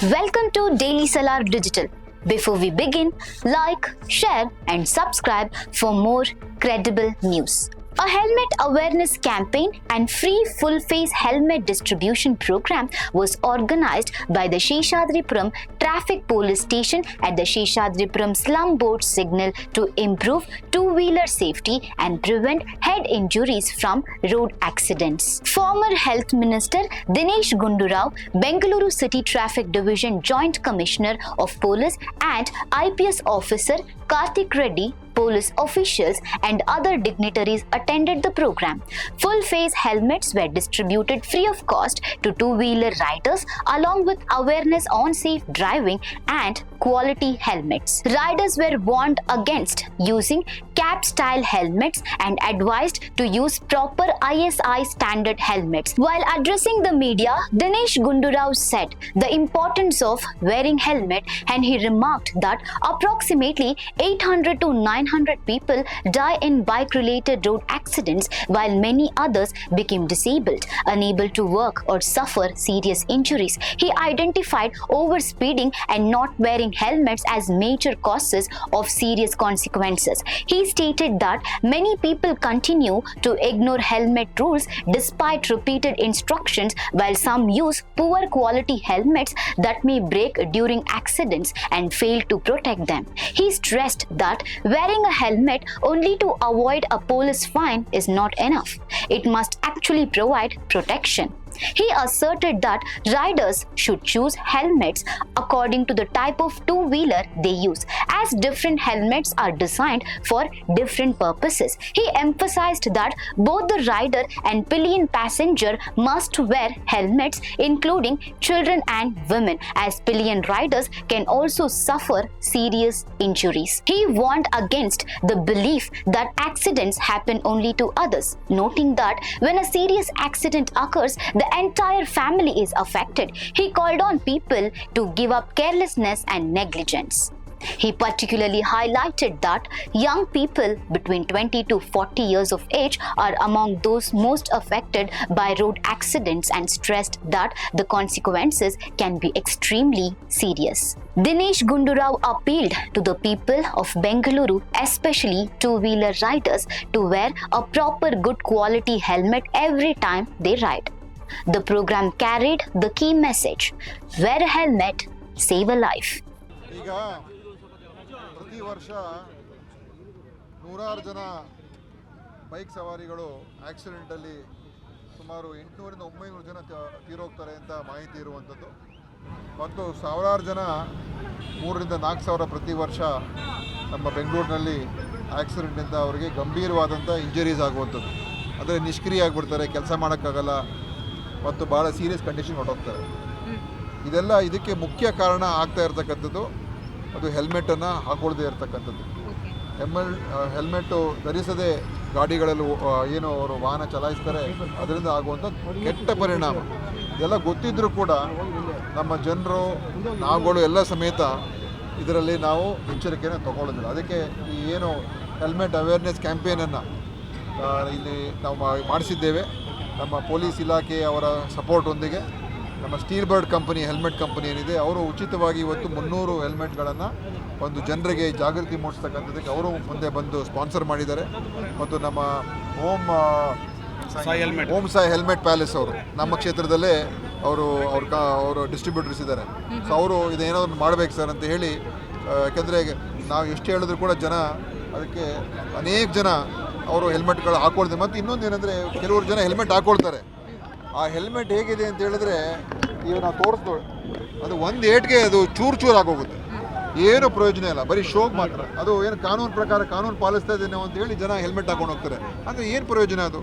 Welcome to Daily Salar Digital. Before we begin, like, share, and subscribe for more credible news. A helmet awareness campaign and free full-face helmet distribution program was organized by the Seshadripuram Traffic Police Station at the Seshadripuram Slum Board Signal to improve two-wheeler safety and prevent head injuries from road accidents. Former Health Minister Dinesh Gundurao, Bengaluru City Traffic Division Joint Commissioner of Police and IPS Officer Karthik Reddy, police officials and other dignitaries attended the program. Full-face helmets were distributed free of cost to two-wheeler riders along with awareness on safe driving and quality helmets. Riders were warned against using cap-style helmets and advised to use proper ISI standard helmets. While addressing the media, Dinesh Gundurao said the importance of wearing helmet, and he remarked that approximately 800 to 900 people die in bike-related road accidents, while many others became disabled, unable to work or suffer serious injuries. He identified overspeeding and not wearing helmets as major causes of serious consequences. He stated that many people continue to ignore helmet rules despite repeated instructions, while some use poor quality helmets that may break during accidents and fail to protect them. He stressed that wearing a helmet only to avoid a police fine is not enough. It must actually provide protection. He asserted that riders should choose helmets according to the type of two-wheeler they use, as different helmets are designed for different purposes. He emphasized that both the rider and pillion passenger must wear helmets, including children and women, as pillion riders can also suffer serious injuries. He warned against the belief that accidents happen only to others, noting that when a serious accident occurs, the entire family is affected. He called on people to give up carelessness and negligence. He particularly highlighted that young people between 20 to 40 years of age are among those most affected by road accidents and stressed that the consequences can be extremely serious. Dinesh Gundurao appealed to the people of Bengaluru, especially two-wheeler riders, to wear a proper good quality helmet every time they ride. The program carried the key message: wear a helmet, save a life. ಈಗ ಪ್ರತಿ ವರ್ಷ ನೂರಾರು ಜನ bike ಸವಾರಿಗಳು ಆಕ್ಸಿಡೆಂಟಲ್ಲಿ ಸುಮಾರು 800ರಿಂದ 900 ಜನ ತೀರೋಗ್ತಾರೆ ಅಂತ ಮಾಹಿತಿ ಇರುವಂಥದ್ದು, ಮತ್ತು ಸಾವಿರಾರು ಜನ 3ರಿಂದ 4 ಸಾವಿರ ಪ್ರತಿ ವರ್ಷ ನಮ್ಮ ಬೆಂಗಳೂರಿನಲ್ಲಿ ಆಕ್ಸಿಡೆಂಟಿಂದ ಅವರಿಗೆ ಗಂಭೀರವಾದಂಥ ಇಂಜರೀಸ್ ಆಗುವಂಥದ್ದು. ಅಂದರೆ ನಿಷ್ಕ್ರಿಯ ಆಗಿಬಿಡ್ತಾರೆ, ಕೆಲಸ ಮಾಡೋಕ್ಕಾಗಲ್ಲ ಮತ್ತು ಭಾಳ ಸೀರಿಯಸ್ ಕಂಡೀಷನ್ ಹೊರಟೋಗ್ತಾರೆ. ಇದಕ್ಕೆ ಮುಖ್ಯ ಕಾರಣ ಆಗ್ತಾ ಇರ್ತಕ್ಕಂಥದ್ದು ಅದು ಹೆಲ್ಮೆಟನ್ನು ಹಾಕೊಳ್ಳದೇ ಇರತಕ್ಕಂಥದ್ದು. ಹೆಲ್ಮೆಟ್ಟು ಧರಿಸದೆ ಗಾಡಿಗಳಲ್ಲಿ ಏನು ಅವರು ವಾಹನ ಚಲಾಯಿಸ್ತಾರೆ, ಅದರಿಂದ ಆಗುವಂಥ ಕೆಟ್ಟ ಪರಿಣಾಮ ಇದೆಲ್ಲ ಗೊತ್ತಿದ್ದರೂ ಕೂಡ ನಮ್ಮ ಜನರು, ನಾವುಗಳು ಎಲ್ಲ ಸಮೇತ ಇದರಲ್ಲಿ ನಾವು ಎಚ್ಚರಿಕೆಯನ್ನು ತಗೊಳ್ಳೋದಿಲ್ಲ. ಅದಕ್ಕೆ ಈ ಏನು ಹೆಲ್ಮೆಟ್ ಅವೇರ್ನೆಸ್ ಕ್ಯಾಂಪೇನನ್ನು ಇಲ್ಲಿ ನಾವು ಮಾಡಿಸಿದ್ದೇವೆ. ನಮ್ಮ ಪೊಲೀಸ್ ಇಲಾಖೆ ಅವರ ಸಪೋರ್ಟೊಂದಿಗೆ ನಮ್ಮ steel bird company, helmet company ಏನಿದೆ, ಅವರು ಉಚಿತವಾಗಿ ಇವತ್ತು 300 ಹೆಲ್ಮೆಟ್ಗಳನ್ನು ಒಂದು ಜನರಿಗೆ ಜಾಗೃತಿ ಮೂಡಿಸ್ತಕ್ಕಂಥದ್ದಕ್ಕೆ ಅವರು ಮುಂದೆ ಬಂದು ಸ್ಪಾನ್ಸರ್ ಮಾಡಿದ್ದಾರೆ. ಮತ್ತು ನಮ್ಮ ಓಂ ಸಾಯಿ ಹೆಲ್ಮೆಟ್ ಪ್ಯಾಲೇಸ್ ಅವರು ನಮ್ಮ ಕ್ಷೇತ್ರದಲ್ಲೇ ಅವರು ಡಿಸ್ಟ್ರಿಬ್ಯೂಟರ್ಸ್ ಇದ್ದಾರೆ. ಸೊ ಅವರು ಇದೇನಾದ್ರು ಮಾಡಬೇಕು ಸರ್ ಅಂತ ಹೇಳಿ, ಯಾಕೆಂದರೆ ನಾವು ಎಷ್ಟು ಹೇಳಿದ್ರು ಕೂಡ ಜನ ಅದಕ್ಕೆ ಅನೇಕ ಜನ ಅವರು ಹೆಲ್ಮೆಟ್ಗಳು ಹಾಕ್ಕೊಳ್ತಾರೆ. ಮತ್ತು ಇನ್ನೊಂದು ಏನಂದರೆ, ಕೆಲವರು ಜನ ಹೆಲ್ಮೆಟ್ ಹಾಕ್ಕೊಳ್ತಾರೆ. ಆ ಹೆಲ್ಮೆಟ್ ಹೇಗಿದೆ ಅಂತ ಹೇಳಿದ್ರೆ, ಈಗ ನಾವು ತೋರಿಸ್ದೋ ಅದು ಒಂದು ಏಟ್ಗೆ ಅದು ಚೂರು ಆಗೋಗುತ್ತೆ, ಏನು ಪ್ರಯೋಜನ ಇಲ್ಲ, ಬರೀ ಶೋಕ್ ಮಾತ್ರ. ಅದು ಏನು ಕಾನೂನು ಪ್ರಕಾರ ಕಾನೂನು ಪಾಲಿಸ್ತಾ ಇದ್ದೇನೆ ಅಂತ ಹೇಳಿ ಜನ ಹೆಲ್ಮೆಟ್ ಹಾಕೊಂಡು ಹೋಗ್ತಾರೆ. ಅಂದರೆ ಏನು ಪ್ರಯೋಜನ? ಅದು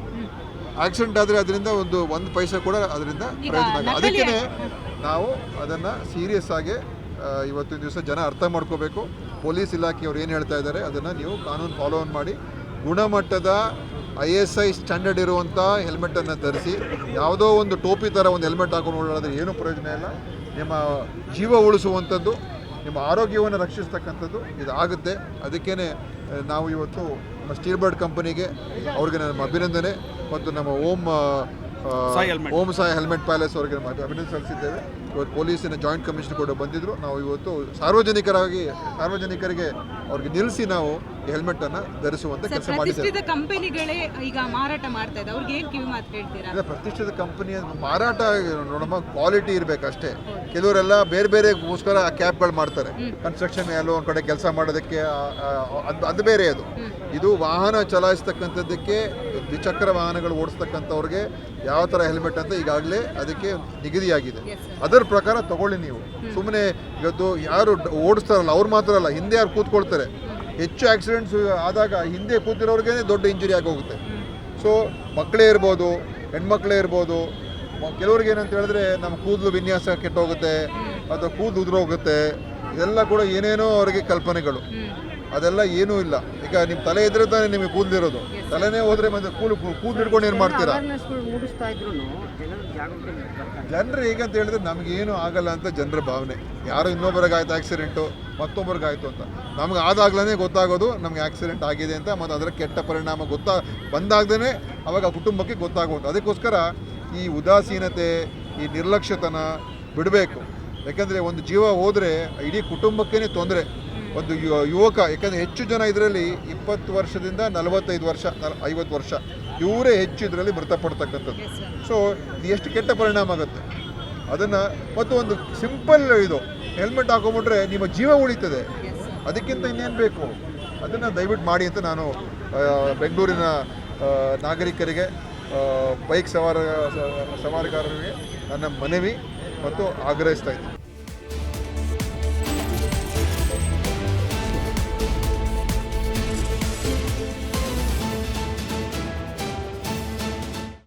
ಆಕ್ಸಿಡೆಂಟ್ ಆದರೆ ಅದರಿಂದ ಒಂದು ಪೈಸೆ ಕೂಡ ಅದರಿಂದ ಪ್ರಯೋಜನ ಆಗ. ಅದಕ್ಕೇ ನಾವು ಅದನ್ನು ಸೀರಿಯಸ್ ಆಗಿ ಇವತ್ತಿನ ದಿವಸ ಜನ ಅರ್ಥ ಮಾಡ್ಕೋಬೇಕು. ಪೊಲೀಸ್ ಇಲಾಖೆಯವ್ರು ಏನು ಹೇಳ್ತಾ ಇದ್ದಾರೆ ಅದನ್ನು ನೀವು ಕಾನೂನು ಫಾಲೋ ಮಾಡಿ ಗುಣಮಟ್ಟದ ISI ಸ್ಟ್ಯಾಂಡರ್ಡ್ ಇರುವಂಥ ಹೆಲ್ಮೆಟನ್ನು ಧರಿಸಿ. ಯಾವುದೋ ಒಂದು ಟೋಪಿ ಥರ ಒಂದು ಹೆಲ್ಮೆಟ್ ಹಾಕೊಂಡು ಓಡಾಡಿದ್ರೆ ಏನೂ ಪ್ರಯೋಜನ ಇಲ್ಲ. ನಿಮ್ಮ ಜೀವ ಉಳಿಸುವಂಥದ್ದು, ನಿಮ್ಮ ಆರೋಗ್ಯವನ್ನು ರಕ್ಷಿಸ್ತಕ್ಕಂಥದ್ದು ಇದಾಗುತ್ತೆ. ಅದಕ್ಕೇ ನಾವು ಇವತ್ತು ನಮ್ಮ ಸ್ಟೀಲ್ ಬರ್ಡ್ ಕಂಪನಿಗೆ ಅವ್ರಿಗೆ ನಮ್ಮ ಅಭಿನಂದನೆ, ಮತ್ತು ನಮ್ಮ ಓಂ ಸಾಯಿ ಹೆಲ್ಮೆಟ್ ಪ್ಯಾಲೇಸ್ ಅವರಿಗೆ ನಮ್ಮ ಅಭಿನಂದನೆ ಸಲ್ಲಿಸಿದ್ದೇವೆ. ಇವತ್ತು ಪೊಲೀಸಿನ ಜಾಯಿಂಟ್ ಕಮಿಷನರ್ ಕೂಡ ಬಂದಿದ್ದರು. ನಾವು ಇವತ್ತು ಸಾರ್ವಜನಿಕರಿಗೆ ಅವ್ರಿಗೆ ನಿಲ್ಲಿಸಿ ನಾವು ಹೆಲ್ಮೆಟನ್ನು ಧರಿಸುವಂಥ ಕೆಲಸ ಮಾಡಿದ್ದೇವೆ. ಪ್ರತಿಷ್ಠಿತ ಕಂಪನಿಗಳೇ ಈಗ ಮಾರಾಟ ಮಾಡ್ತಾ ಇದೆ, ಅವ್ರಿಗೆ ಏನು ಕಿವಿ ಮಾತು ಹೇಳ್ತೀರಾ? ಇಲ್ಲ, ಪ್ರತಿಷ್ಠಿತ ಕಂಪನಿ ಮಾರಾಟ ನೋಡಮ್ಮ, ಕ್ವಾಲಿಟಿ ಇರಬೇಕಷ್ಟೇ. ಕೆಲವರೆಲ್ಲ ಬೇರೆ ಬೇರೆಗೋಸ್ಕರ ಕ್ಯಾಬ್ಗಳು ಮಾಡ್ತಾರೆ. ಕನ್ಸ್ಟ್ರಕ್ಷನ್ ಎಲ್ಲೋ ಒಂದು ಕಡೆ ಕೆಲಸ ಮಾಡೋದಕ್ಕೆ ಅದು ಬೇರೆ. ಇದು ವಾಹನ ಚಲಾಯಿಸ್ತಕ್ಕಂಥದ್ದಕ್ಕೆ, ದ್ವಿಚಕ್ರ ವಾಹನಗಳು ಓಡಿಸ್ತಕ್ಕಂಥವ್ರಿಗೆ ಯಾವ ಥರ ಹೆಲ್ಮೆಟ್ ಅಂತ ಈಗಾಗಲೇ ಅದಕ್ಕೆ ನಿಗದಿಯಾಗಿದೆ. ಅದರ ಪ್ರಕಾರ ತಗೊಳ್ಳಿ ನೀವು. ಸುಮ್ಮನೆ ಇವತ್ತು ಯಾರು ಓಡಿಸ್ತಾರಲ್ಲ ಅವ್ರು ಮಾತ್ರ ಅಲ್ಲ, ಹಿಂದೆ ಯಾರು ಕೂತ್ಕೊಳ್ತಾರೆ, ಹೆಚ್ಚು ಆಕ್ಸಿಡೆಂಟ್ಸ್ ಆದಾಗ ಹಿಂದೆ ಕೂತಿರೋರಿಗೆ ದೊಡ್ಡ ಇಂಜುರಿ ಆಗಿ ಹೋಗುತ್ತೆ. ಸೊ ಮಕ್ಕಳೇ ಇರ್ಬೋದು, ಹೆಣ್ಮಕ್ಳೇ ಇರ್ಬೋದು, ಕೆಲವ್ರಿಗೆ ಏನಂತ ಹೇಳಿದ್ರೆ ನಮ್ಮ ಕೂದಲು ವಿನ್ಯಾಸ ಕೆಟ್ಟೋಗುತ್ತೆ ಅಥವಾ ಕೂದಲು ಉದುರೋಗುತ್ತೆ, ಇದೆಲ್ಲ ಕೂಡ ಏನೇನೋ ಅವರಿಗೆ ಕಲ್ಪನೆಗಳು. ಅದೆಲ್ಲ ಏನೂ ಇಲ್ಲ. ಈಗ ನಿಮ್ಮ ತಲೆ ಇದ್ರೆ ತಾನೇ ನಿಮಗೆ ಕೂದಲಿರೋದು. ತಲೆನೇ ಹೋದ್ರೆ ಮತ್ತೆ ಕೂದಲು ಹಿಡ್ಕೊಂಡು ಏನು ಮಾಡ್ತೀರಾ? ಜನರು ಹೇಗಂತ ಹೇಳಿದ್ರೆ ನಮಗೇನು ಆಗಲ್ಲ ಅಂತ ಜನರ ಭಾವನೆ. ಯಾರು ಇನ್ನೊಬ್ಬರಿಗಾಯ್ತು ಆಕ್ಸಿಡೆಂಟು, ಮತ್ತೊಬ್ಬರಿಗಾಯ್ತು ಅಂತ. ನಮ್ಗೆ ಆದಾಗ್ಲೇ ಗೊತ್ತಾಗೋದು ನಮ್ಗೆ ಆಕ್ಸಿಡೆಂಟ್ ಆಗಿದೆ ಅಂತ, ಮತ್ತು ಅದರ ಕೆಟ್ಟ ಪರಿಣಾಮ ಬಂದಾಗ್ದೇ ಅವಾಗ ಕುಟುಂಬಕ್ಕೆ ಗೊತ್ತಾಗೋದು. ಅದಕ್ಕೋಸ್ಕರ ಈ ಉದಾಸೀನತೆ, ಈ ನಿರ್ಲಕ್ಷ್ಯತನ ಬಿಡಬೇಕು. ಯಾಕಂದರೆ ಒಂದು ಜೀವ ಹೋದರೆ ಇಡೀ ಕುಟುಂಬಕ್ಕೇ ತೊಂದರೆ. ಒಂದು ಯುವಕ, ಯಾಕಂದರೆ ಹೆಚ್ಚು ಜನ ಇದರಲ್ಲಿ 20 ವರ್ಷದಿಂದ 45 ವರ್ಷ 50 ವರ್ಷ ಇವರೇ ಹೆಚ್ಚು ಇದರಲ್ಲಿ ಮೃತಪಡ್ತಕ್ಕಂಥದ್ದು. ಸೊ ಇದು ಎಷ್ಟು ಕೆಟ್ಟ ಪರಿಣಾಮ ಆಗುತ್ತೆ ಅದನ್ನು. ಮತ್ತು ಒಂದು ಸಿಂಪಲ್ ಇದು ಹೆಲ್ಮೆಟ್ ಹಾಕೊಂಬಿಟ್ರೆ ನಿಮ್ಮ ಜೀವ ಉಳಿತದೆ. ಅದಕ್ಕಿಂತ ಇನ್ನೇನು ಬೇಕು? ಅದನ್ನು ದಯವಿಟ್ಟು ಮಾಡಿ ಅಂತ ನಾನು ಬೆಂಗಳೂರಿನ ನಾಗರಿಕರಿಗೆ, ಬೈಕ್ ಸವಾರಗಾರರಿಗೆ ನನ್ನ ಮನವಿ ಮತ್ತು ಆಗ್ರಹಿಸ್ತಾ ಇದ್ದೀನಿ.